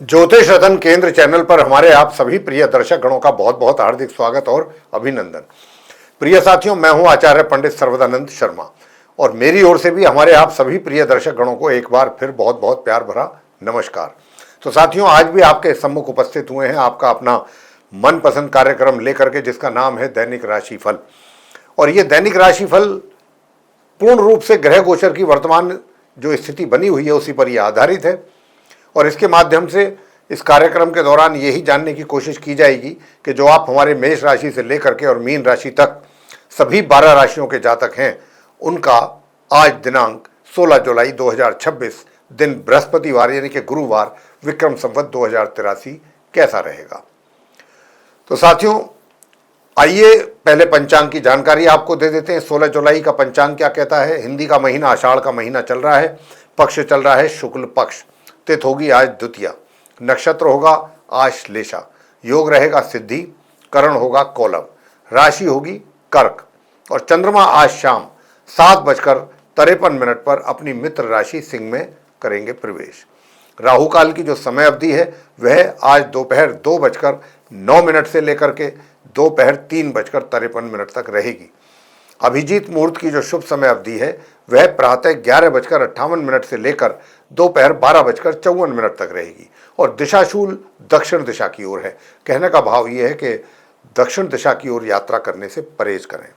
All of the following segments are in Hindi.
ज्योतिष रतन केंद्र चैनल पर हमारे आप सभी प्रिय दर्शक गणों का बहुत बहुत हार्दिक स्वागत और अभिनंदन। प्रिय साथियों, मैं हूं आचार्य पंडित सर्वदानंद शर्मा और मेरी ओर से भी हमारे आप सभी प्रिय दर्शक गणों को एक बार फिर बहुत बहुत प्यार भरा नमस्कार। तो साथियों, आज भी आपके सम्मुख उपस्थित हुए हैं आपका अपना मनपसंद कार्यक्रम लेकर के, जिसका नाम है दैनिक राशिफल। और ये दैनिक राशिफल पूर्ण रूप से ग्रह गोचर की वर्तमान जो स्थिति बनी हुई है उसी पर यह आधारित है। और इसके माध्यम से इस कार्यक्रम के दौरान यही जानने की कोशिश की जाएगी कि जो आप हमारे मेष राशि से लेकर के और मीन राशि तक सभी 12 राशियों के जातक हैं, उनका आज दिनांक 16 जुलाई 2026 दिन बृहस्पतिवार यानी कि गुरुवार विक्रम संवत 2083 कैसा रहेगा। तो साथियों, आइए पहले पंचांग की जानकारी आपको दे देते हैं। 16 जुलाई का पंचांग क्या कहता है। हिंदी का महीना आषाढ़ का महीना चल रहा है, पक्ष चल रहा है शुक्ल पक्ष, तिथि होगी आज द्वितीया, नक्षत्र होगा आश्लेषा, योग रहेगा सिद्धि, करण होगा कौलव, राशि होगी कर्क और चंद्रमा आज शाम 7:53 पर अपनी मित्र राशि सिंह में करेंगे प्रवेश। राहु काल की जो समय अवधि है वह आज दोपहर 2:09 से लेकर के दोपहर 3:53 तक रहेगी। अभिजीत मुहूर्त की जो शुभ समय अवधि है वह प्रातः 11:58 से लेकर दोपहर 12:54 तक रहेगी और दिशाशूल दक्षिण दिशा की ओर है। कहने का भाव ये है कि दक्षिण दिशा की ओर यात्रा करने से परहेज करें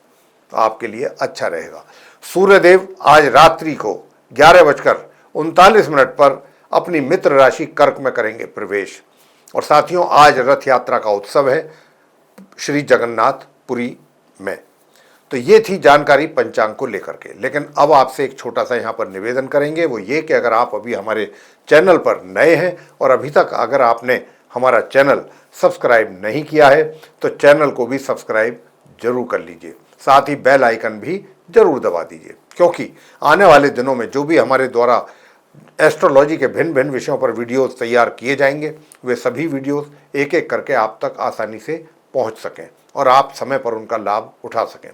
तो आपके लिए अच्छा रहेगा। सूर्यदेव आज रात्रि को 11:39 पर अपनी मित्र राशि कर्क में करेंगे प्रवेश। और साथियों, आज रथ यात्रा का उत्सव है श्री जगन्नाथपुरी में। तो ये थी जानकारी पंचांग को लेकर के। लेकिन अब आपसे एक छोटा सा यहाँ पर निवेदन करेंगे, वो ये कि अगर आप अभी हमारे चैनल पर नए हैं और अभी तक अगर आपने हमारा चैनल सब्सक्राइब नहीं किया है तो चैनल को भी सब्सक्राइब जरूर कर लीजिए, साथ ही बेल आइकन भी जरूर दबा दीजिए, क्योंकि आने वाले दिनों में जो भी हमारे द्वारा एस्ट्रोलॉजी के भिन्न भिन्न विषयों पर वीडियोस तैयार किए जाएंगे वे सभी वीडियोस एक एक करके आप तक आसानी से पहुंच सकें और आप समय पर उनका लाभ उठा सकें।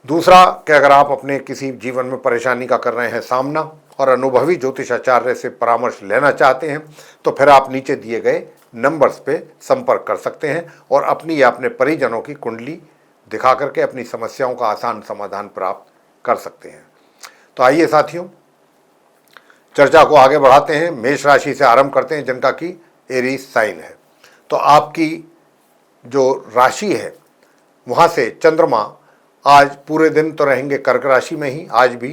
दूसरा कि अगर आप अपने किसी जीवन में परेशानी का कर रहे हैं सामना और अनुभवी ज्योतिषाचार्य से परामर्श लेना चाहते हैं तो फिर आप नीचे दिए गए नंबर्स पे संपर्क कर सकते हैं और अपनी या अपने परिजनों की कुंडली दिखा करके अपनी समस्याओं का आसान समाधान प्राप्त कर सकते हैं। तो आइए साथियों, चर्चा को आगे बढ़ाते हैं। मेष राशि से आरंभ करते हैं जिनका कि एरीज साइन है। तो आपकी जो राशि है वहाँ से चंद्रमा आज पूरे दिन तो रहेंगे कर्क राशि में ही आज भी,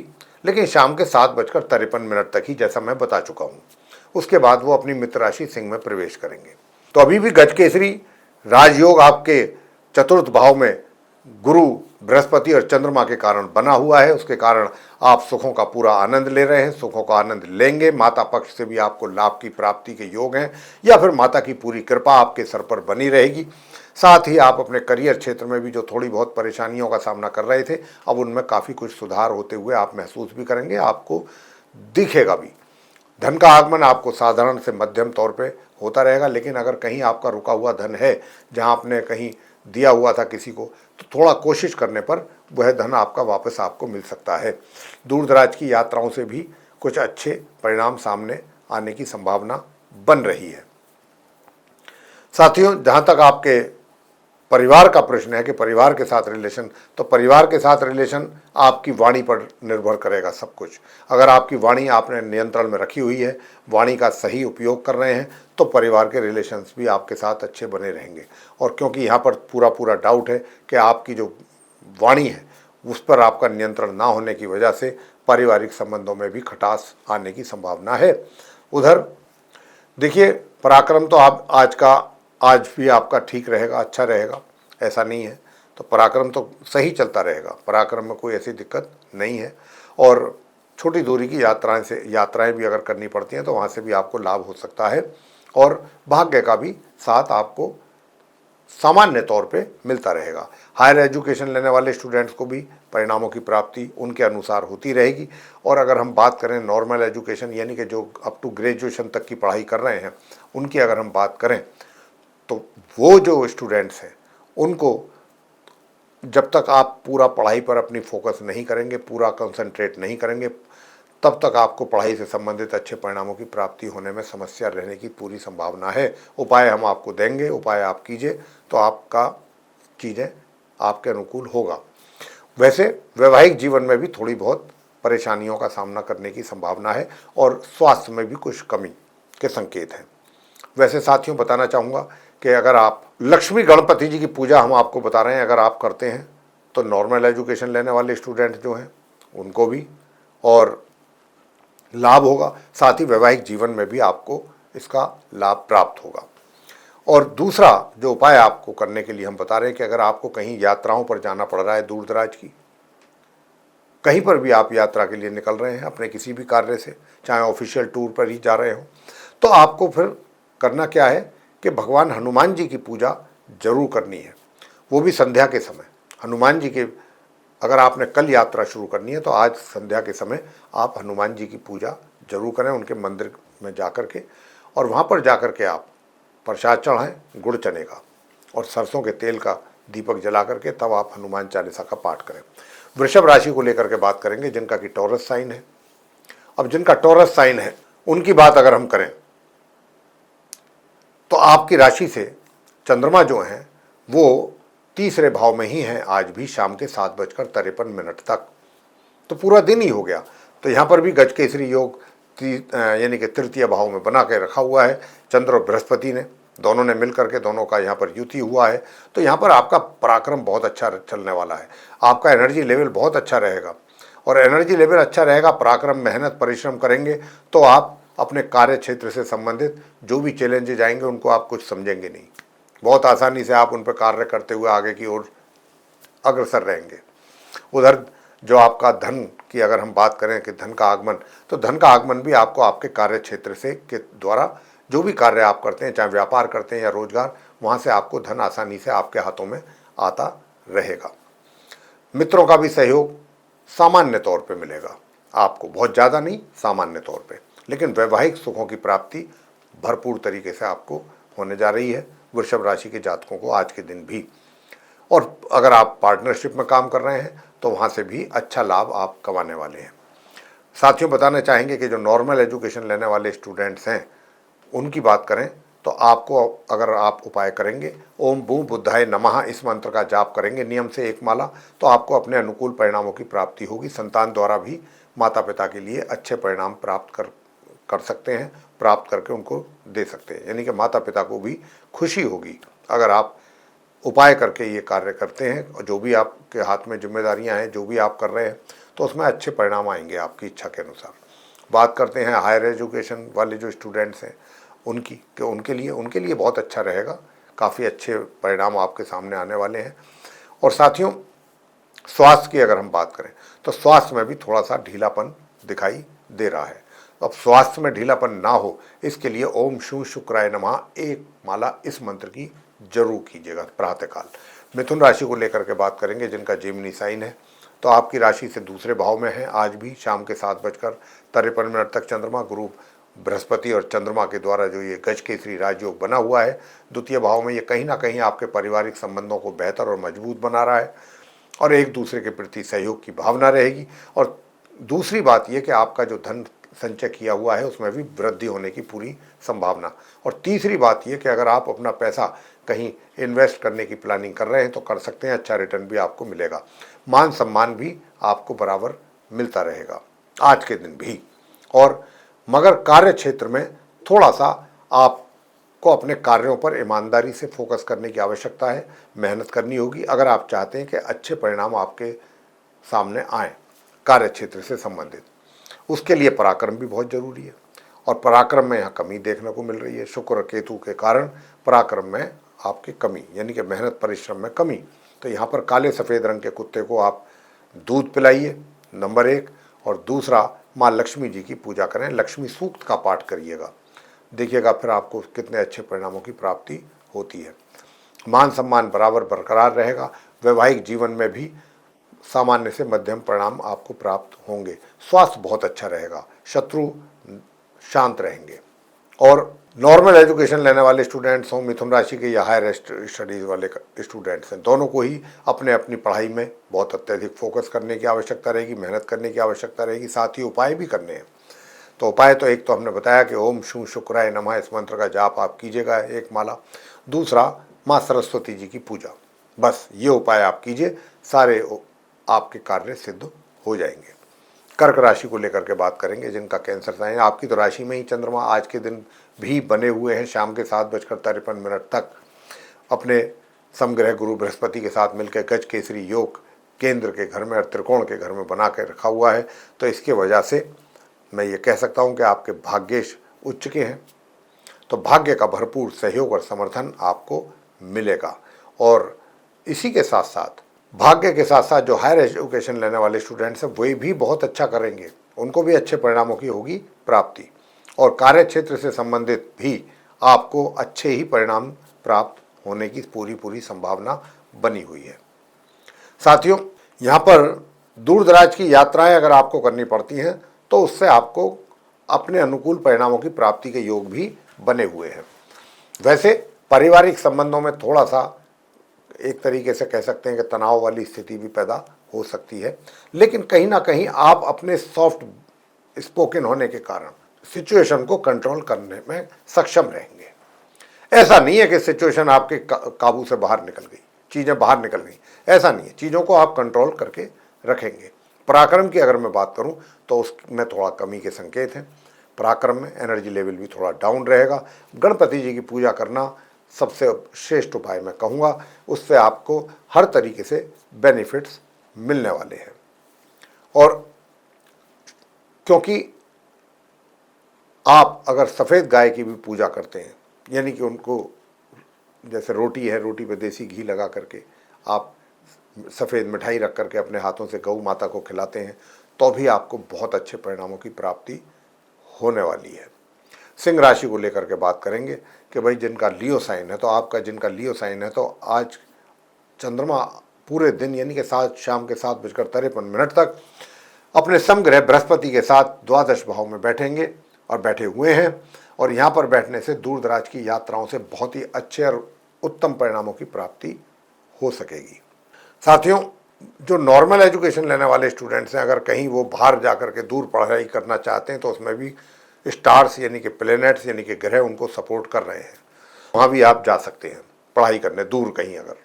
लेकिन शाम के 7:53 तक ही, जैसा मैं बता चुका हूँ। उसके बाद वो अपनी मित्र राशि सिंह में प्रवेश करेंगे। तो अभी भी गजकेसरी राजयोग आपके चतुर्थ भाव में गुरु, बृहस्पति और चंद्रमा के कारण बना हुआ है। उसके कारण आप सुखों का पूरा आनंद ले रहे हैं, सुखों का आनंद लेंगे। माता पक्ष से भी आपको लाभ की प्राप्ति के योग हैं या फिर माता की पूरी कृपा आपके सर पर बनी रहेगी। साथ ही आप अपने करियर क्षेत्र में भी जो थोड़ी बहुत परेशानियों का सामना कर रहे थे, अब उनमें काफ़ी कुछ सुधार होते हुए आप महसूस भी करेंगे, आपको दिखेगा भी। धन का आगमन आपको साधारण से मध्यम तौर पे होता रहेगा, लेकिन अगर कहीं आपका रुका हुआ धन है, जहां आपने कहीं दिया हुआ था किसी को, तो थोड़ा कोशिश करने पर वह धन आपका वापस आपको मिल सकता है। दूर दराज की यात्राओं से भी कुछ अच्छे परिणाम सामने आने की संभावना बन रही है। साथियों, जहाँ तक आपके परिवार का प्रश्न है कि परिवार के साथ रिलेशन, तो परिवार के साथ रिलेशन आपकी वाणी पर निर्भर करेगा सब कुछ। अगर आपकी वाणी आपने नियंत्रण में रखी हुई है, वाणी का सही उपयोग कर रहे हैं, तो परिवार के रिलेशंस भी आपके साथ अच्छे बने रहेंगे। और क्योंकि यहाँ पर पूरा डाउट है कि आपकी जो वाणी है उस पर आपका नियंत्रण ना होने की वजह से पारिवारिक संबंधों में भी खटास आने की संभावना है। उधर देखिए, पराक्रम तो आप आज भी आपका ठीक रहेगा, अच्छा रहेगा, ऐसा नहीं है। तो पराक्रम तो सही चलता रहेगा, पराक्रम में कोई ऐसी दिक्कत नहीं है। और छोटी दूरी की यात्राएं भी अगर करनी पड़ती हैं तो वहाँ से भी आपको लाभ हो सकता है और भाग्य का भी साथ आपको सामान्य तौर पे मिलता रहेगा। हायर एजुकेशन लेने वाले स्टूडेंट्स को भी परिणामों की प्राप्ति उनके अनुसार होती रहेगी। और अगर हम बात करें नॉर्मल एजुकेशन यानी कि जो अप टू ग्रेजुएशन तक की पढ़ाई कर रहे हैं, उनकी अगर हम बात करें तो वो जो स्टूडेंट्स हैं उनको जब तक आप पूरा पढ़ाई पर अपनी फोकस नहीं करेंगे, पूरा कंसंट्रेट नहीं करेंगे, तब तक आपको पढ़ाई से संबंधित अच्छे परिणामों की प्राप्ति होने में समस्या रहने की पूरी संभावना है। उपाय हम आपको देंगे, उपाय आप कीजिए तो आपका चीज़ें आपके अनुकूल होगा। वैसे वैवाहिक जीवन में भी थोड़ी बहुत परेशानियों का सामना करने की संभावना है और स्वास्थ्य में भी कुछ कमी के संकेत हैं। वैसे साथियों बताना चाहूँगा कि अगर आप लक्ष्मी गणपति जी की पूजा हम आपको बता रहे हैं, अगर आप करते हैं तो नॉर्मल एजुकेशन लेने वाले स्टूडेंट जो हैं उनको भी और लाभ होगा, साथ ही वैवाहिक जीवन में भी आपको इसका लाभ प्राप्त होगा। और दूसरा जो उपाय आपको करने के लिए हम बता रहे हैं कि अगर आपको कहीं यात्राओं पर जाना पड़ रहा है, दूर दराज की कहीं पर भी आप यात्रा के लिए निकल रहे हैं अपने किसी भी कार्य से, चाहे ऑफिशियल टूर पर ही जा रहे हो, तो आपको फिर करना क्या है कि भगवान हनुमान जी की पूजा जरूर करनी है, वो भी संध्या के समय। हनुमान जी के अगर आपने कल यात्रा शुरू करनी है तो आज संध्या के समय आप हनुमान जी की पूजा जरूर करें, उनके मंदिर में जाकर के, और वहाँ पर जाकर के आप प्रसाद चढ़ाएं गुड़ चने का और सरसों के तेल का दीपक जला करके, तब आप हनुमान चालीसा का पाठ करें। वृषभ राशि को लेकर के बात करेंगे जिनका कि टॉरस साइन है। अब जिनका टॉरस साइन है उनकी बात अगर हम करें तो आपकी राशि से चंद्रमा जो हैं वो तीसरे भाव में ही हैं आज भी शाम के 7:53 तक, तो पूरा दिन ही हो गया। तो यहाँ पर भी गजकेसरी योग यानी कि तृतीय भाव में बना के रखा हुआ है। चंद्र और बृहस्पति ने दोनों ने मिलकर के, दोनों का यहाँ पर युति हुआ है। तो यहाँ पर आपका पराक्रम बहुत अच्छा चलने वाला है, आपका एनर्जी लेवल बहुत अच्छा रहेगा। और एनर्जी लेवल अच्छा रहेगा, पराक्रम, मेहनत, परिश्रम करेंगे तो आप अपने कार्य क्षेत्र से संबंधित जो भी चैलेंजेज आएंगे उनको आप कुछ समझेंगे नहीं, बहुत आसानी से आप उन पर कार्य करते हुए आगे की ओर अग्रसर रहेंगे। उधर जो आपका धन की अगर हम बात करें कि धन का आगमन, तो धन का आगमन भी आपको आपके कार्य क्षेत्र से के द्वारा जो भी कार्य आप करते हैं, चाहे व्यापार करते हैं या रोजगार, वहाँ से आपको धन आसानी से आपके हाथों में आता रहेगा। मित्रों का भी सहयोग सामान्य तौर पे मिलेगा आपको, बहुत ज़्यादा नहीं, सामान्य तौर पे, लेकिन वैवाहिक सुखों की प्राप्ति भरपूर तरीके से आपको होने जा रही है वृषभ राशि के जातकों को आज के दिन भी। और अगर आप पार्टनरशिप में काम कर रहे हैं तो वहाँ से भी अच्छा लाभ आप कमाने वाले हैं। साथियों बताना चाहेंगे कि जो नॉर्मल एजुकेशन लेने वाले स्टूडेंट्स हैं उनकी बात करें तो आपको अगर आप उपाय करेंगे, ओम भू बुद्धाय नमः इस मंत्र का जाप करेंगे नियम से 1 माला, तो आपको अपने अनुकूल परिणामों की प्राप्ति होगी। संतान द्वारा भी माता पिता के लिए अच्छे परिणाम प्राप्त कर सकते हैं, प्राप्त करके उनको दे सकते हैं, यानी कि माता पिता को भी खुशी होगी अगर आप उपाय करके ये कार्य करते हैं। और जो भी आपके हाथ में जिम्मेदारियां हैं, जो भी आप कर रहे हैं, तो उसमें अच्छे परिणाम आएंगे आपकी इच्छा के अनुसार। बात करते हैं हायर एजुकेशन वाले जो स्टूडेंट्स हैं उनकी, कि उनके लिए बहुत अच्छा रहेगा, काफ़ी अच्छे परिणाम आपके सामने आने वाले हैं। और साथियों स्वास्थ्य की अगर हम बात करें तो स्वास्थ्य में भी थोड़ा सा ढीलापन दिखाई दे रहा है। अब स्वास्थ्य में ढीलापन ना हो इसके लिए ओम शू शुक्राय नमः 1 माला इस मंत्र की जरूर कीजिएगा प्रातःकाल। मिथुन राशि को लेकर के बात करेंगे जिनका जेमिनी साइन है, तो आपकी राशि से दूसरे भाव में है आज भी शाम के 7:53 तक चंद्रमा, गुरु बृहस्पति और चंद्रमा के द्वारा जो ये गजकेसरी राजयोग बना हुआ है द्वितीय भाव में, ये कहीं ना कहीं आपके पारिवारिक संबंधों को बेहतर और मजबूत बना रहा है और एक दूसरे के प्रति सहयोग की भावना रहेगी। और दूसरी बात यह कि आपका जो धन संचय किया हुआ है उसमें भी वृद्धि होने की पूरी संभावना। और तीसरी बात यह कि अगर आप अपना पैसा कहीं इन्वेस्ट करने की प्लानिंग कर रहे हैं तो कर सकते हैं, अच्छा रिटर्न भी आपको मिलेगा। मान सम्मान भी आपको बराबर मिलता रहेगा आज के दिन भी। और मगर कार्य क्षेत्र में थोड़ा सा आपको अपने कार्यों पर ईमानदारी से फोकस करने की आवश्यकता है, मेहनत करनी होगी अगर आप चाहते हैं कि अच्छे परिणाम आपके सामने आएँ कार्य क्षेत्र से संबंधित। उसके लिए पराक्रम भी बहुत जरूरी है और पराक्रम में यहाँ कमी देखने को मिल रही है। शुक्र केतु के कारण पराक्रम में आपकी कमी, यानी कि मेहनत परिश्रम में कमी। तो यहाँ पर काले सफ़ेद रंग के कुत्ते को आप दूध पिलाइए नंबर 1, और दूसरा माँ लक्ष्मी जी की पूजा करें, लक्ष्मी सूक्त का पाठ करिएगा, देखिएगा फिर आपको कितने अच्छे परिणामों की प्राप्ति होती है। मान सम्मान बराबर बरकरार रहेगा। वैवाहिक जीवन में भी सामान्य से मध्यम परिणाम आपको प्राप्त होंगे। स्वास्थ्य बहुत अच्छा रहेगा, शत्रु शांत रहेंगे और नॉर्मल एजुकेशन लेने वाले स्टूडेंट्स हों, मिथुन राशि के या हायर स्टडीज़ वाले स्टूडेंट्स हैं, दोनों को ही अपने अपनी पढ़ाई में बहुत अत्यधिक फोकस करने की आवश्यकता रहेगी, मेहनत करने की आवश्यकता रहेगी, साथ ही उपाय भी करने हैं। तो उपाय तो एक तो हमने बताया कि ओम शू शुक्राय नमः इस मंत्र का जाप आप कीजिएगा एक माला। दूसरा, माँ सरस्वती जी की पूजा। बस ये उपाय आप कीजिए, सारे आपके कार्य सिद्ध हो जाएंगे। कर्क राशि को लेकर के बात करेंगे, जिनका कैंसर साइन, आपकी तो राशि में ही चंद्रमा आज के दिन भी बने हुए हैं। शाम के 7:53 तक अपने समग्रह गुरु बृहस्पति के साथ मिलकर गज केसरी योग केंद्र के घर में और त्रिकोण के घर में बना के रखा हुआ है। तो इसके वजह से मैं ये कह सकता हूँ कि आपके भाग्येश उच्च के हैं, तो भाग्य का भरपूर सहयोग और समर्थन आपको मिलेगा। और इसी के साथ साथ भाग्य के साथ साथ जो हायर एजुकेशन लेने वाले स्टूडेंट्स हैं वे भी बहुत अच्छा करेंगे, उनको भी अच्छे परिणामों की होगी प्राप्ति। और कार्य क्षेत्र से संबंधित भी आपको अच्छे ही परिणाम प्राप्त होने की पूरी संभावना बनी हुई है। साथियों, यहाँ पर दूर दराज की यात्राएं अगर आपको करनी पड़ती हैं तो उससे आपको अपने अनुकूल परिणामों की प्राप्ति के योग भी बने हुए हैं। वैसे पारिवारिक संबंधों में थोड़ा सा एक तरीके से कह सकते हैं कि तनाव वाली स्थिति भी पैदा हो सकती है, लेकिन कहीं ना कहीं आप अपने सॉफ्ट स्पोकन होने के कारण सिचुएशन को कंट्रोल करने में सक्षम रहेंगे। ऐसा नहीं है कि सिचुएशन आपके काबू से बाहर निकल गई, चीज़ें बाहर निकल गई, ऐसा नहीं है। चीज़ों को आप कंट्रोल करके रखेंगे। पराक्रम की अगर मैं बात करूं तो उसमें थोड़ा कमी के संकेत हैं। पराक्रम में एनर्जी लेवल भी थोड़ा डाउन रहेगा। गणपति जी की पूजा करना सबसे श्रेष्ठ उपाय मैं कहूँगा, उससे आपको हर तरीके से बेनिफिट्स मिलने वाले हैं। और क्योंकि आप अगर सफ़ेद गाय की भी पूजा करते हैं, यानी कि उनको जैसे रोटी है, रोटी पे देसी घी लगा करके आप सफ़ेद मिठाई रख करके अपने हाथों से गौ माता को खिलाते हैं, तो भी आपको बहुत अच्छे परिणामों की प्राप्ति होने वाली है। सिंह राशि को लेकर के बात करेंगे कि भाई जिनका लियो साइन है, तो आपका जिनका लियो साइन है, तो आज चंद्रमा पूरे दिन यानी कि शाम के 7:53 तक अपने समग्रह बृहस्पति के साथ द्वादश भाव में बैठेंगे और बैठे हुए हैं। और यहाँ पर बैठने से दूर दराज की यात्राओं से बहुत ही अच्छे और उत्तम परिणामों की प्राप्ति हो सकेगी। साथियों, जो नॉर्मल एजुकेशन लेने वाले स्टूडेंट्स हैं, अगर कहीं वो बाहर जा कर के दूर पढ़ाई करना चाहते हैं तो उसमें भी स्टार्स यानी कि प्लैनेट्स यानी कि ग्रह उनको सपोर्ट कर रहे हैं, वहाँ भी आप जा सकते हैं पढ़ाई करने दूर कहीं अगर।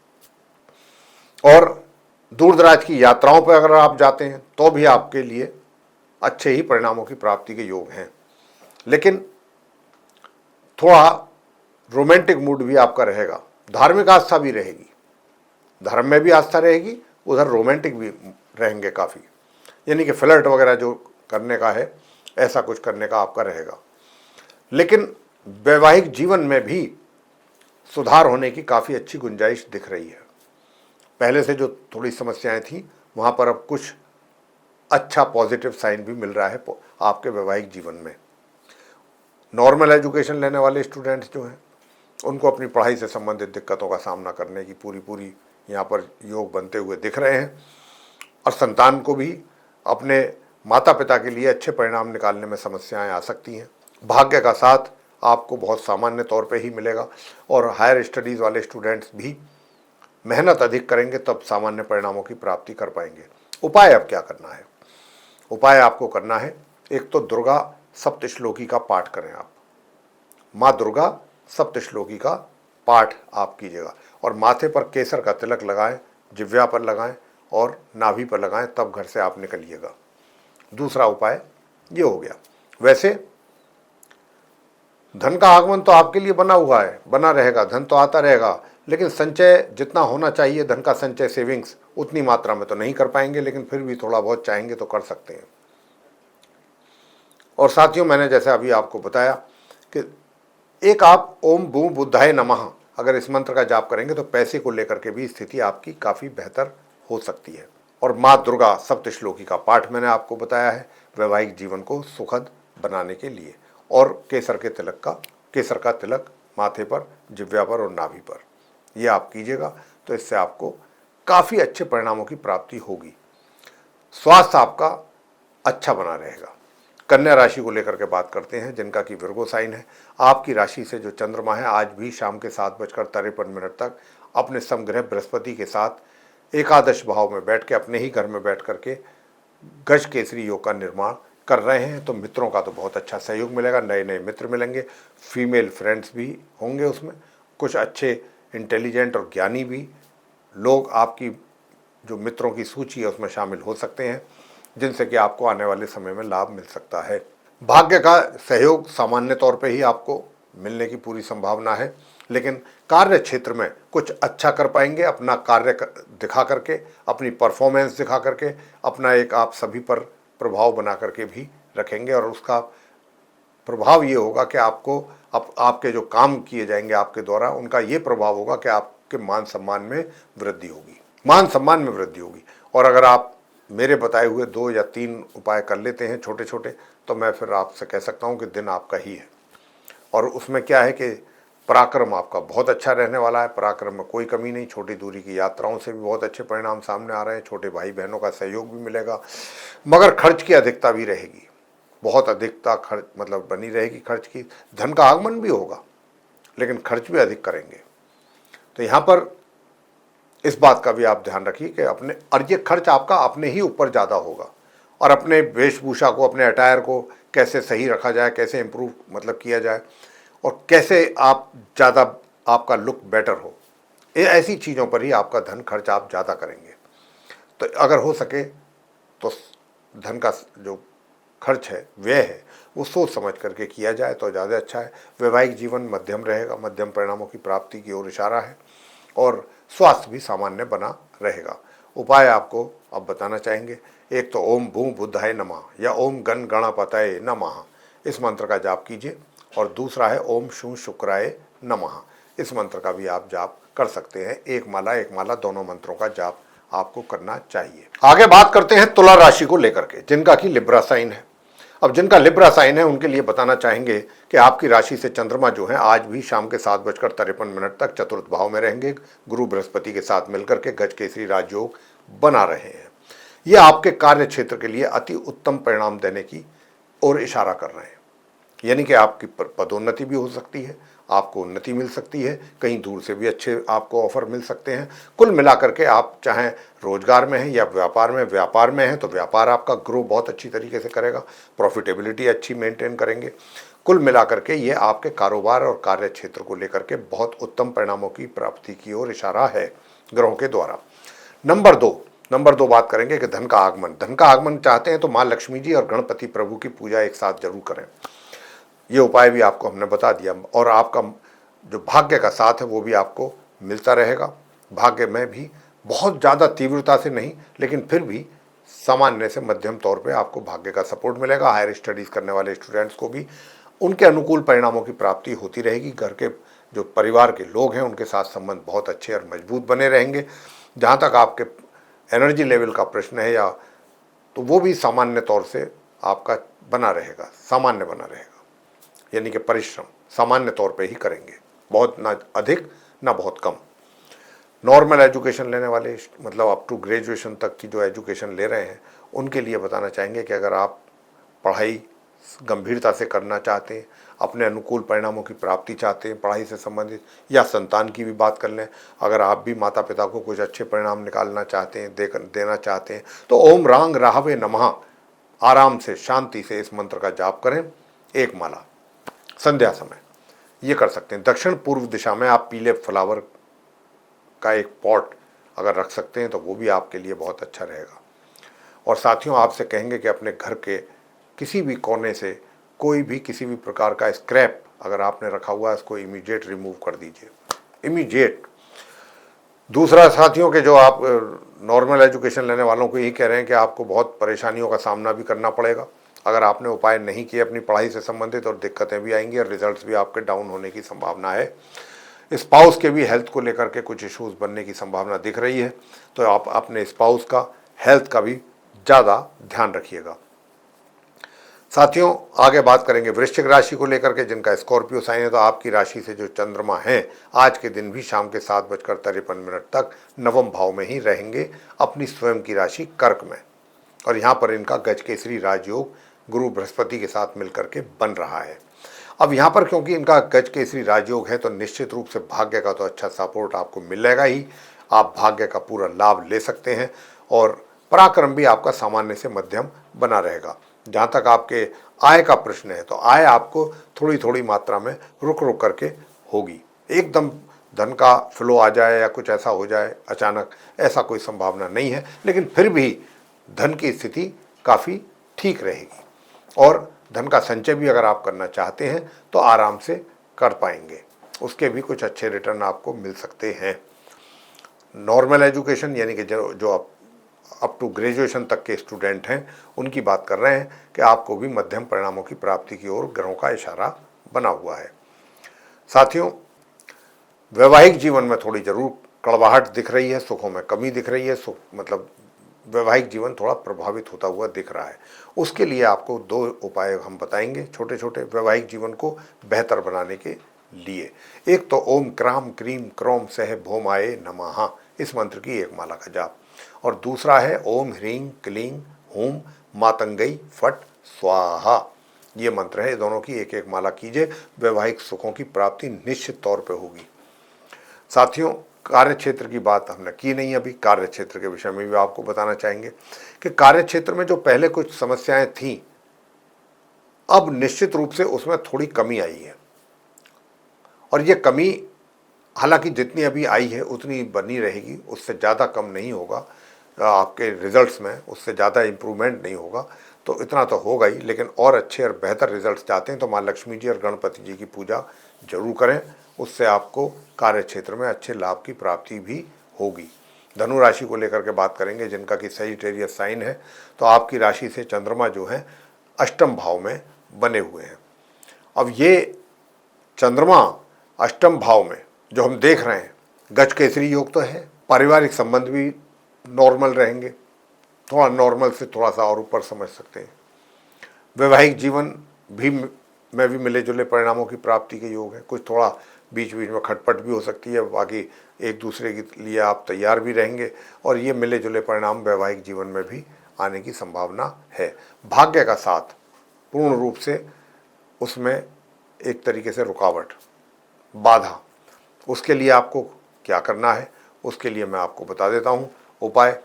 और दूर दराज की यात्राओं पर अगर आप जाते हैं तो भी आपके लिए अच्छे ही परिणामों की प्राप्ति के योग हैं। लेकिन थोड़ा रोमांटिक मूड भी आपका रहेगा, धार्मिक आस्था भी रहेगी, धर्म में भी आस्था रहेगी, उधर रोमांटिक भी रहेंगे काफ़ी, यानी कि फ्लर्ट वगैरह जो करने का है ऐसा कुछ करने का आपका रहेगा। लेकिन वैवाहिक जीवन में भी सुधार होने की काफ़ी अच्छी गुंजाइश दिख रही है। पहले से जो थोड़ी समस्याएं थी वहाँ पर अब कुछ अच्छा पॉजिटिव साइन भी मिल रहा है आपके वैवाहिक जीवन में। नॉर्मल एजुकेशन लेने वाले स्टूडेंट्स जो हैं उनको अपनी पढ़ाई से संबंधित दिक्कतों का सामना करने की पूरी यहाँ पर योग बनते हुए दिख रहे हैं। और संतान को भी अपने माता पिता के लिए अच्छे परिणाम निकालने में समस्याएं आ सकती हैं। भाग्य का साथ आपको बहुत सामान्य तौर पे ही मिलेगा। और हायर स्टडीज़ वाले स्टूडेंट्स भी मेहनत अधिक करेंगे तब सामान्य परिणामों की प्राप्ति कर पाएंगे। उपाय अब क्या करना है? उपाय आपको करना है, एक तो दुर्गा सप्तश्लोकी का पाठ करें आप, माँ दुर्गा सप्तश्लोकी का पाठ आप कीजिएगा। और माथे पर केसर का तिलक लगाएं, जिह्वा पर लगाएं और नाभि पर लगाएं, तब घर से आप निकलिएगा। दूसरा उपाय ये हो गया। वैसे धन का आगमन तो आपके लिए बना हुआ है, बना रहेगा, धन तो आता रहेगा, लेकिन संचय जितना होना चाहिए धन का संचय सेविंग्स उतनी मात्रा में तो नहीं कर पाएंगे, लेकिन फिर भी थोड़ा बहुत चाहेंगे तो कर सकते हैं। और साथियों, मैंने जैसे अभी आपको बताया कि एक आप ओम बूम बुद्धाय नमः अगर इस मंत्र का जाप करेंगे तो पैसे को लेकर के भी स्थिति आपकी काफ़ी बेहतर हो सकती है। और माँ दुर्गा सप्तश्लोकी का पाठ मैंने आपको बताया है वैवाहिक जीवन को सुखद बनाने के लिए। और केसर का तिलक माथे पर, जिह्वा पर और नाभि पर, ये आप कीजिएगा तो इससे आपको काफ़ी अच्छे परिणामों की प्राप्ति होगी। स्वास्थ्य आपका अच्छा बना रहेगा। कन्या राशि को लेकर के बात करते हैं, जिनका कि विर्गो साइन है। आपकी राशि से जो चंद्रमा है आज भी शाम के 7:53 तक अपने समग्रह बृहस्पति के साथ एकादश भाव में बैठ के अपने ही घर में बैठ करके गज केसरी योग का निर्माण कर रहे हैं। तो मित्रों का तो बहुत अच्छा सहयोग मिलेगा, नए नए मित्र मिलेंगे, फीमेल फ्रेंड्स भी होंगे, उसमें कुछ अच्छे इंटेलिजेंट और ज्ञानी भी लोग आपकी जो मित्रों की सूची है उसमें शामिल हो सकते हैं, जिनसे कि आपको आने वाले समय में लाभ मिल सकता है। भाग्य का सहयोग सामान्य तौर पे ही आपको मिलने की पूरी संभावना है, लेकिन कार्य क्षेत्र में कुछ अच्छा कर पाएंगे, अपना कार्य दिखा करके, अपनी परफॉर्मेंस दिखा करके, अपना एक आप सभी पर प्रभाव बना करके भी रखेंगे। और उसका प्रभाव ये होगा कि आपको आपके जो काम किए जाएंगे आपके द्वारा, उनका ये प्रभाव होगा कि आपके मान सम्मान में वृद्धि होगी, मान सम्मान में वृद्धि होगी। और अगर आप मेरे बताए हुए 2 या 3 उपाय कर लेते हैं छोटे छोटे, तो मैं फिर आपसे कह सकता हूँ कि दिन आपका ही है। और उसमें क्या है कि पराक्रम आपका बहुत अच्छा रहने वाला है, पराक्रम में कोई कमी नहीं। छोटी दूरी की यात्राओं से भी बहुत अच्छे परिणाम सामने आ रहे हैं, छोटे भाई बहनों का सहयोग भी मिलेगा, मगर खर्च की अधिकता भी रहेगी, बहुत अधिकता खर्च मतलब बनी रहेगी खर्च की। धन का आगमन भी होगा, लेकिन खर्च भी अधिक करेंगे। तो यहाँ पर इस बात का भी आप ध्यान रखिए कि अपने, और ये खर्च आपका अपने ही ऊपर ज़्यादा होगा, और अपने वेशभूषा को, अपने अटायर को कैसे सही रखा जाए, कैसे इम्प्रूव मतलब किया जाए, और कैसे आप ज़्यादा आपका लुक बेटर हो, ये ऐसी चीज़ों पर ही आपका धन खर्च आप ज़्यादा करेंगे। तो अगर हो सके तो धन का जो खर्च है, व्यय है, वो सोच समझ करके किया जाए तो ज़्यादा अच्छा है। वैवाहिक जीवन मध्यम रहेगा, मध्यम परिणामों की प्राप्ति की ओर इशारा है, और स्वास्थ्य भी सामान्य बना रहेगा। उपाय आपको अब बताना चाहेंगे। एक तो ओम भू बुद्धाय नमः या ओम गण गणपतये नमः, इस मंत्र का जाप कीजिए, और दूसरा है ओम शू शुक्राय नमः, इस मंत्र का भी आप जाप कर सकते हैं। एक माला दोनों मंत्रों का जाप आपको करना चाहिए। आगे बात करते हैं तुला राशि को लेकर के, जिनका कि लिब्रा साइन है। अब जिनका लिब्रा साइन है उनके लिए बताना चाहेंगे कि आपकी राशि से चंद्रमा जो है आज भी शाम के 7:53 तक चतुर्थ भाव में रहेंगे, गुरु बृहस्पति के साथ मिलकर के गज केसरी राजयोग बना रहे हैं। ये आपके कार्य क्षेत्र के लिए अति उत्तम परिणाम देने की ओर इशारा कर रहे हैं, यानी कि आपकी पदोन्नति भी हो सकती है, आपको उन्नति मिल सकती है, कहीं दूर से भी अच्छे आपको ऑफर मिल सकते हैं। कुल मिलाकर के आप चाहे रोजगार में हैं या व्यापार में हैं तो व्यापार आपका ग्रो बहुत अच्छी तरीके से करेगा, प्रॉफिटेबिलिटी अच्छी मेंटेन करेंगे। कुल मिलाकर के ये आपके कारोबार और कार्य क्षेत्र को लेकर के बहुत उत्तम परिणामों की प्राप्ति की ओर इशारा है ग्रहों के द्वारा। नंबर दो बात करेंगे कि धन का आगमन चाहते हैं तो माँ लक्ष्मी जी और गणपति प्रभु की पूजा एक साथ जरूर करें। ये उपाय भी आपको हमने बता दिया, और आपका जो भाग्य का साथ है वो भी आपको मिलता रहेगा। भाग्य में भी बहुत ज़्यादा तीव्रता से नहीं, लेकिन फिर भी सामान्य से मध्यम तौर पे आपको भाग्य का सपोर्ट मिलेगा। हायर स्टडीज़ करने वाले स्टूडेंट्स को भी उनके अनुकूल परिणामों की प्राप्ति होती रहेगी। घर के जो परिवार के लोग हैं उनके साथ संबंध बहुत अच्छे और मजबूत बने रहेंगे। जहाँ तक आपके एनर्जी लेवल का प्रश्न है, या तो वो भी सामान्य तौर से आपका बना रहेगा, सामान्य बना रहेगा, यानी कि परिश्रम सामान्य तौर पे ही करेंगे, बहुत ना अधिक ना बहुत कम। नॉर्मल एजुकेशन लेने वाले, मतलब अप टू ग्रेजुएशन तक की जो एजुकेशन ले रहे हैं, उनके लिए बताना चाहेंगे कि अगर आप पढ़ाई गंभीरता से करना चाहते हैं, अपने अनुकूल परिणामों की प्राप्ति चाहते हैं पढ़ाई से संबंधित, या संतान की भी बात कर लें, अगर आप भी माता पिता को कुछ अच्छे परिणाम निकालना चाहते हैं, देना चाहते हैं, तो ओम रांग राहवे नमः आराम से शांति से इस मंत्र का जाप करें, एक माला संध्या समय ये कर सकते हैं। दक्षिण पूर्व दिशा में आप पीले फ्लावर का एक पॉट अगर रख सकते हैं तो वो भी आपके लिए बहुत अच्छा रहेगा। और साथियों, आपसे कहेंगे कि अपने घर के किसी भी कोने से कोई भी किसी भी प्रकार का स्क्रैप अगर आपने रखा हुआ है, इसको इमीडिएट रिमूव कर दीजिए, इमीडिएट। दूसरा साथियों के जो आप नॉर्मल एजुकेशन लेने वालों को यही कह रहे हैं कि आपको बहुत परेशानियों का सामना भी करना पड़ेगा अगर आपने उपाय नहीं किए अपनी पढ़ाई से संबंधित, और दिक्कतें भी आएंगी और रिजल्ट्स भी आपके डाउन होने की संभावना है। स्पाउस के भी हेल्थ को लेकर के कुछ इश्यूज बनने की संभावना दिख रही है, तो आप अपने स्पाउस का हेल्थ का भी ज़्यादा ध्यान रखिएगा। साथियों, आगे बात करेंगे वृश्चिक राशि को लेकर के, जिनका स्कॉर्पियो साइन है। तो आपकी राशि से जो चंद्रमा हैं आज के दिन भी शाम के 7:53 तक नवम भाव में ही रहेंगे, अपनी स्वयं की राशि कर्क में, और यहाँ पर इनका गज केसरी राजयोग गुरु बृहस्पति के साथ मिलकर के बन रहा है। अब यहाँ पर क्योंकि इनका गज केसरी राजयोग है तो निश्चित रूप से भाग्य का तो अच्छा सपोर्ट आपको मिलेगा ही। आप भाग्य का पूरा लाभ ले सकते हैं और पराक्रम भी आपका सामान्य से मध्यम बना रहेगा। जहाँ तक आपके आय का प्रश्न है तो आय आपको थोड़ी थोड़ी मात्रा में रुक रुक करके होगी। एकदम धन का फ्लो आ जाए या कुछ ऐसा हो जाए अचानक, ऐसा कोई संभावना नहीं है, लेकिन फिर भी धन की स्थिति काफ़ी ठीक रहेगी और धन का संचय भी अगर आप करना चाहते हैं तो आराम से कर पाएंगे। उसके भी कुछ अच्छे रिटर्न आपको मिल सकते हैं। नॉर्मल एजुकेशन यानी कि जो अप टू ग्रेजुएशन तक के स्टूडेंट हैं उनकी बात कर रहे हैं कि आपको भी मध्यम परिणामों की प्राप्ति की ओर ग्रहों का इशारा बना हुआ है। साथियों, वैवाहिक जीवन में थोड़ी जरूर कड़वाहट दिख रही है, सुखों में कमी दिख रही है। सुख मतलब वैवाहिक जीवन थोड़ा प्रभावित होता हुआ दिख रहा है। उसके लिए आपको 2 उपाय हम बताएंगे छोटे छोटे वैवाहिक जीवन को बेहतर बनाने के लिए। एक तो ओम क्राम क्रीम क्रोम सह भौमाय नमः इस मंत्र की एक माला का जाप, और दूसरा है ओम ह्रीं क्लीं हूं मातंगई फट स्वाहा। ये मंत्र है, दोनों की एक एक माला कीजिए, वैवाहिक सुखों की प्राप्ति निश्चित तौर पे होगी। साथियों, कार्य क्षेत्र की बात हमने की नहीं अभी। कार्य क्षेत्र के विषय में भी आपको बताना चाहेंगे कि कार्य क्षेत्र में जो पहले कुछ समस्याएं थीं, अब निश्चित रूप से उसमें थोड़ी कमी आई है और ये कमी हालांकि जितनी अभी आई है उतनी बनी रहेगी, उससे ज़्यादा कम नहीं होगा आपके रिजल्ट्स में, उससे ज़्यादा इम्प्रूवमेंट नहीं होगा। तो इतना तो होगा ही, लेकिन और अच्छे और बेहतर रिजल्ट्स चाहते हैं तो माँ लक्ष्मी जी और गणपति जी की पूजा जरूर करें। उससे आपको कार्य क्षेत्र में अच्छे लाभ की प्राप्ति भी होगी। धनु राशि को लेकर के बात करेंगे, जिनका कि सजिटेरियस साइन है, तो आपकी राशि से चंद्रमा जो है अष्टम भाव में बने हुए हैं। अब ये चंद्रमा अष्टम भाव में जो हम देख रहे हैं, गज केसरी योग तो है, पारिवारिक संबंध भी नॉर्मल रहेंगे, थोड़ा नॉर्मल से थोड़ा सा और ऊपर समझ सकते हैं। वैवाहिक जीवन भी में भी मिले जुले परिणामों की प्राप्ति के योग है। कुछ थोड़ा बीच बीच में खटपट भी हो सकती है, बाकी एक दूसरे के लिए आप तैयार भी रहेंगे और ये मिले जुले परिणाम वैवाहिक जीवन में भी आने की संभावना है। भाग्य का साथ पूर्ण रूप से उसमें एक तरीके से रुकावट, बाधा, उसके लिए आपको क्या करना है उसके लिए मैं आपको बता देता हूँ उपाय।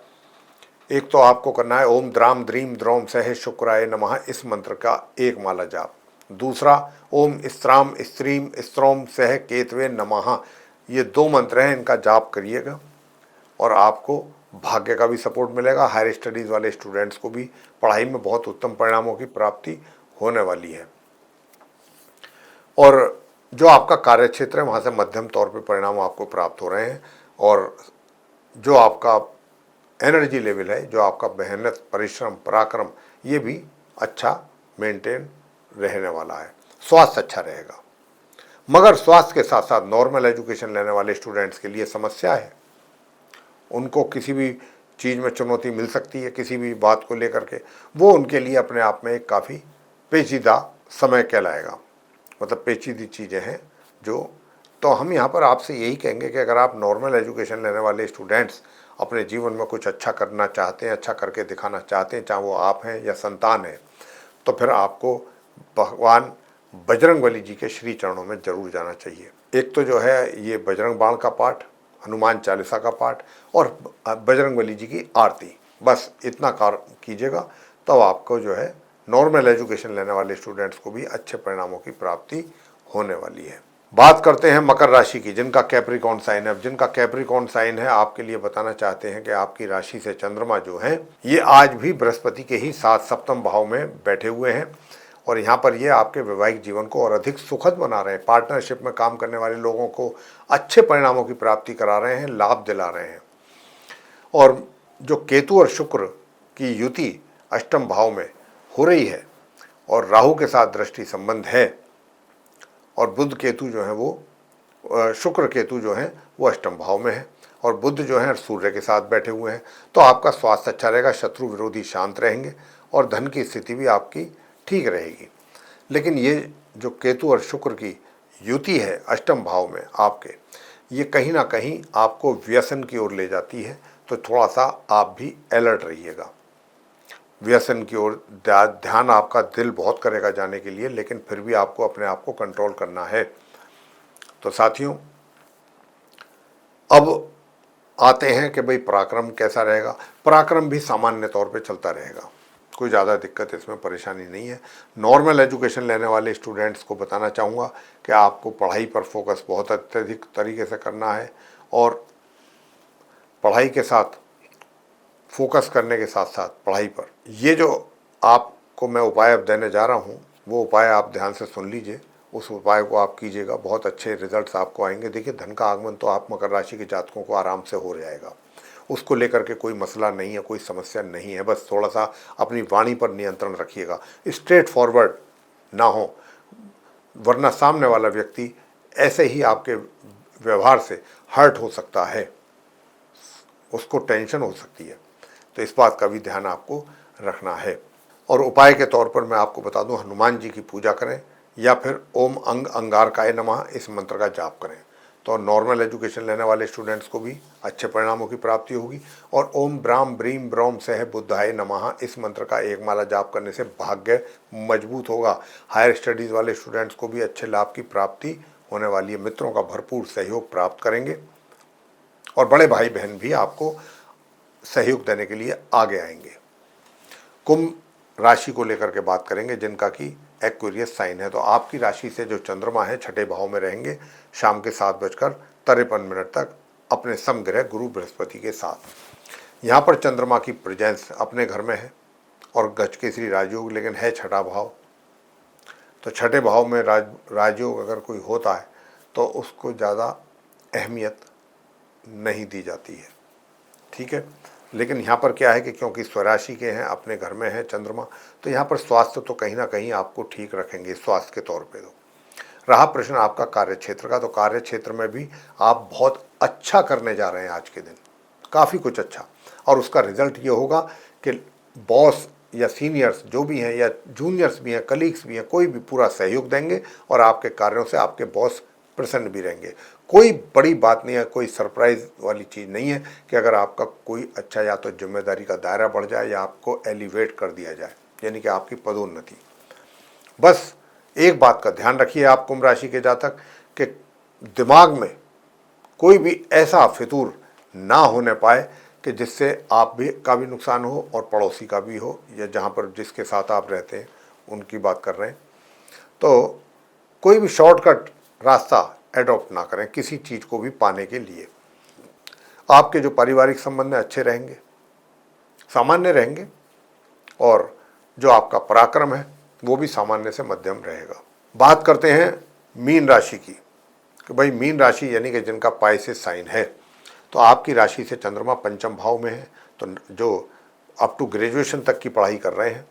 एक तो आपको करना है ओम द्राम द्रीम द्रौम सह शुक्राय नमः इस मंत्र का एक माला जाप। दूसरा ओम स्त्राम स्त्रीम स्त्रोम सह केतवे नमः, ये 2 मंत्र हैं, इनका जाप करिएगा और आपको भाग्य का भी सपोर्ट मिलेगा। हायर स्टडीज़ वाले स्टूडेंट्स को भी पढ़ाई में बहुत उत्तम परिणामों की प्राप्ति होने वाली है और जो आपका कार्य क्षेत्र है वहाँ से मध्यम तौर पे परिणाम आपको प्राप्त हो रहे हैं और जो आपका एनर्जी लेवल है, जो आपका मेहनत परिश्रम पराक्रम, ये भी अच्छा मेंटेन रहने वाला है। स्वास्थ्य अच्छा रहेगा, मगर स्वास्थ्य के साथ साथ नॉर्मल एजुकेशन लेने वाले स्टूडेंट्स के लिए समस्या है। उनको किसी भी चीज़ में चुनौती मिल सकती है, किसी भी बात को लेकर के, वो उनके लिए अपने आप में एक काफ़ी पेचीदा समय कहलाएगा। मतलब पेचीदी चीज़ें हैं जो, तो हम यहाँ पर आपसे यही कहेंगे कि अगर आप नॉर्मल एजुकेशन लेने वाले स्टूडेंट्स अपने जीवन में कुछ अच्छा करना चाहते हैं, अच्छा करके दिखाना चाहते हैं, चाहे वो आप हैं या संतान है, तो फिर आपको भगवान बजरंगबली जी के श्री चरणों में जरूर जाना चाहिए। एक तो जो है ये बजरंग बाण का पाठ, हनुमान चालीसा का पाठ और बजरंगबली जी की आरती, बस इतना कार्य कीजिएगा तब आपको जो है नॉर्मल एजुकेशन लेने वाले स्टूडेंट्स को भी अच्छे परिणामों की प्राप्ति होने वाली है। बात करते हैं मकर राशि की, जिनका कैप्रिकॉर्न साइन है। जिनका कैप्रिकॉर्न साइन है आपके लिए बताना चाहते हैं कि आपकी राशि से चंद्रमा जो है ये आज भी बृहस्पति के ही साथ सप्तम भाव में बैठे हुए हैं और यहाँ पर ये आपके वैवाहिक जीवन को और अधिक सुखद बना रहे हैं। पार्टनरशिप में काम करने वाले लोगों को अच्छे परिणामों की प्राप्ति करा रहे हैं, लाभ दिला रहे हैं। और जो केतु और शुक्र की युति अष्टम भाव में हो रही है और राहु के साथ दृष्टि संबंध है और बुध केतु जो है वो शुक्र केतु जो है वो अष्टम भाव में है और बुध जो है सूर्य के साथ बैठे हुए हैं, तो आपका स्वास्थ्य अच्छा रहेगा, शत्रु विरोधी शांत रहेंगे और धन की स्थिति भी आपकी ठीक रहेगी। लेकिन ये जो केतु और शुक्र की युति है अष्टम भाव में आपके, ये कहीं ना कहीं आपको व्यसन की ओर ले जाती है, तो थोड़ा सा आप भी अलर्ट रहिएगा। व्यसन की ओर ध्यान आपका दिल बहुत करेगा जाने के लिए, लेकिन फिर भी आपको अपने आप को कंट्रोल करना है। तो साथियों, अब आते हैं कि भाई पराक्रम कैसा रहेगा। पराक्रम भी सामान्य तौर पे चलता रहेगा, कोई ज़्यादा दिक्कत इसमें परेशानी नहीं है। नॉर्मल एजुकेशन लेने वाले स्टूडेंट्स को बताना चाहूँगा कि आपको पढ़ाई पर फोकस बहुत अत्यधिक तरीके से करना है, और पढ़ाई के साथ फोकस करने के साथ साथ पढ़ाई पर ये जो आपको मैं उपाय अब देने जा रहा हूँ, वो उपाय आप ध्यान से सुन लीजिए, उस उपाय को आप कीजिएगा, बहुत अच्छे रिजल्ट्स आपको आएंगे। देखिए, धन का आगमन तो आप मकर राशि के जातकों को आराम से हो जाएगा, उसको लेकर के कोई मसला नहीं है, कोई समस्या नहीं है। बस थोड़ा सा अपनी वाणी पर नियंत्रण रखिएगा, स्ट्रेट फॉरवर्ड ना हो, वरना सामने वाला व्यक्ति ऐसे ही आपके व्यवहार से हर्ट हो सकता है, उसको टेंशन हो सकती है। तो इस बात का भी ध्यान आपको रखना है। और उपाय के तौर पर मैं आपको बता दूं, हनुमान जी की पूजा करें या फिर ओम अंग अंगारकाय नमः इस मंत्र का जाप करें, तो नॉर्मल एजुकेशन लेने वाले स्टूडेंट्स को भी अच्छे परिणामों की प्राप्ति होगी। और ओम ब्राम ब्रीम ब्रोम सह बुद्धाय नमः इस मंत्र का एक माला जाप करने से भाग्य मजबूत होगा। हायर स्टडीज़ वाले स्टूडेंट्स को भी अच्छे लाभ की प्राप्ति होने वाली है, मित्रों का भरपूर सहयोग प्राप्त करेंगे, और बड़े भाई बहन भी आपको सहयोग देने के लिए आगे आएंगे। कुंभ राशि को लेकर के बात करेंगे, जिनका कि एक्वेरियस साइन है। तो आपकी राशि से जो चंद्रमा है छठे भाव में रहेंगे शाम के 7:53 तक अपने समग्रह गुरु बृहस्पति के साथ। यहाँ पर चंद्रमा की प्रेजेंस अपने घर में है और गजकेसरी राजयोग, लेकिन है छठा भाव। तो छठे भाव में राजयोग अगर कोई होता है तो उसको ज़्यादा अहमियत नहीं दी जाती है, ठीक है। लेकिन यहाँ पर क्या है कि क्योंकि स्वराशि के हैं, अपने घर में है चंद्रमा, तो यहाँ पर स्वास्थ्य तो कहीं ना कहीं आपको ठीक रखेंगे स्वास्थ्य के तौर पे। तो रहा प्रश्न आपका कार्य क्षेत्र का, तो कार्य क्षेत्र में भी आप बहुत अच्छा करने जा रहे हैं आज के दिन, काफ़ी कुछ अच्छा। और उसका रिजल्ट ये होगा कि बॉस या सीनियर्स जो भी हैं या जूनियर्स भी हैं, कलीग्स भी हैं, कोई भी पूरा सहयोग देंगे और आपके कार्यों से आपके बॉस प्रसन्न भी रहेंगे। कोई बड़ी बात नहीं है, कोई सरप्राइज वाली चीज़ नहीं है कि अगर आपका कोई अच्छा या तो जिम्मेदारी का दायरा बढ़ जाए या आपको एलिवेट कर दिया जाए, यानी कि आपकी पदोन्नति। बस एक बात का ध्यान रखिए आप कुंभ राशि के जातक, कि दिमाग में कोई भी ऐसा फितूर ना होने पाए कि जिससे आप भी का भी नुकसान हो और पड़ोसी का भी हो, या जहाँ पर जिसके साथ आप रहते हैं उनकी बात कर रहे हैं। तो कोई भी शॉर्टकट रास्ता एडॉप्ट ना करें किसी चीज़ को भी पाने के लिए। आपके जो पारिवारिक संबंध अच्छे रहेंगे, सामान्य रहेंगे, और जो आपका पराक्रम है वो भी सामान्य से मध्यम रहेगा। बात करते हैं मीन राशि की, कि भाई मीन राशि यानी कि जिनका पाइसेस साइन है, तो आपकी राशि से चंद्रमा पंचम भाव में है। तो जो अप टू ग्रेजुएशन तक की पढ़ाई कर रहे हैं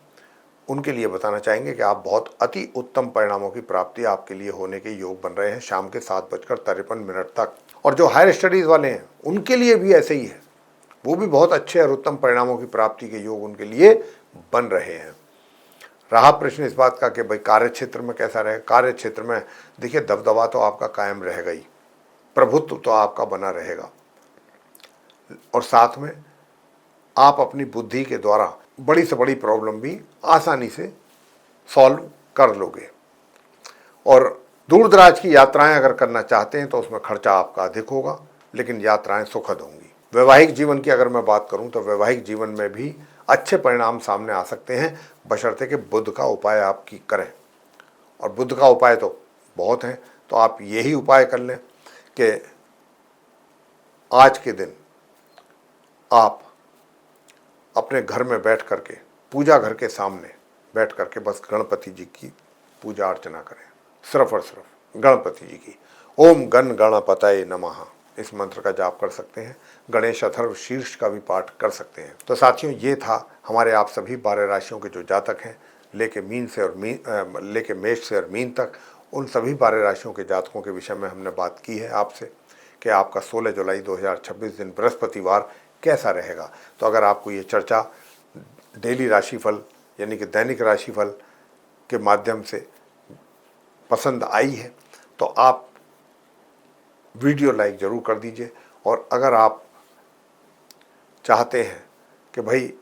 उनके लिए बताना चाहेंगे कि आप बहुत अति उत्तम परिणामों की प्राप्ति आपके लिए होने के योग बन रहे हैं शाम के 7:53 तक। और जो हायर स्टडीज़ वाले हैं उनके लिए भी ऐसे ही है, वो भी बहुत अच्छे और उत्तम परिणामों की प्राप्ति के योग उनके लिए बन रहे हैं। रहा प्रश्न इस बात का कि भाई कार्य क्षेत्र में कैसा रहे। कार्य क्षेत्र में देखिए, दबदबा तो आपका कायम रहेगा ही, प्रभुत्व तो आपका बना रहेगा, और साथ में आप अपनी बुद्धि के द्वारा बड़ी से बड़ी प्रॉब्लम भी आसानी से सॉल्व कर लोगे। और दूर दराज की यात्राएं अगर करना चाहते हैं तो उसमें खर्चा आपका अधिक होगा, लेकिन यात्राएं सुखद होंगी। वैवाहिक जीवन की अगर मैं बात करूं तो वैवाहिक जीवन में भी अच्छे परिणाम सामने आ सकते हैं, बशर्ते कि बुध का उपाय आप की करें। और बुध का उपाय तो बहुत हैं, तो आप यही उपाय कर लें कि आज के दिन आप अपने घर में बैठ करके, पूजा घर के सामने बैठ करके बस गणपति जी की पूजा अर्चना करें, सिर्फ और सिर्फ गणपति जी की। ओम गण गणपतये नमः इस मंत्र का जाप कर सकते हैं, गणेश अथर्व शीर्ष का भी पाठ कर सकते हैं। तो साथियों, ये था हमारे आप सभी 12 राशियों के जो जातक हैं, लेके मेष से और मीन तक, उन सभी 12 राशियों के जातकों के विषय में हमने बात की है आपसे कि आपका 16 जुलाई 2026 दिन बृहस्पतिवार कैसा रहेगा। तो अगर आपको ये चर्चा डेली राशिफल यानी कि दैनिक राशिफल के माध्यम से पसंद आई है तो आप वीडियो लाइक ज़रूर कर दीजिए। और अगर आप चाहते हैं कि भाई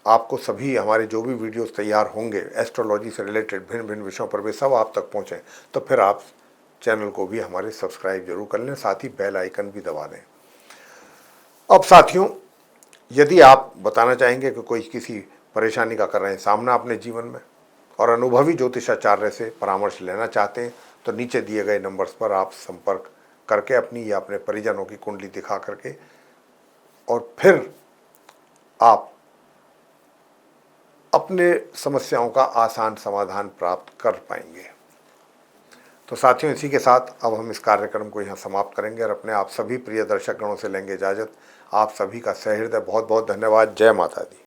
आपको सभी हमारे जो भी वीडियोस तैयार होंगे एस्ट्रोलॉजी से रिलेटेड भिन्न भिन्न विषयों पर वे सब आप तक पहुँचें, तो फिर आप चैनल को भी हमारे सब्सक्राइब जरूर कर लें, साथ ही बेल आइकन भी दबा दें। अब साथियों, यदि आप बताना चाहेंगे कि कोई किसी परेशानी का कर रहे हैं सामना अपने जीवन में और अनुभवी ज्योतिषाचार्य से परामर्श लेना चाहते हैं, तो नीचे दिए गए नंबर्स पर आप संपर्क करके अपनी या अपने परिजनों की कुंडली दिखा करके और फिर आप अपने समस्याओं का आसान समाधान प्राप्त कर पाएंगे। तो साथियों, इसी के साथ अब हम इस कार्यक्रम को यहाँ समाप्त करेंगे और अपने आप सभी प्रिय दर्शक गणों से लेंगे इजाज़त। आप सभी का सहृदय बहुत बहुत धन्यवाद। जय माता दी।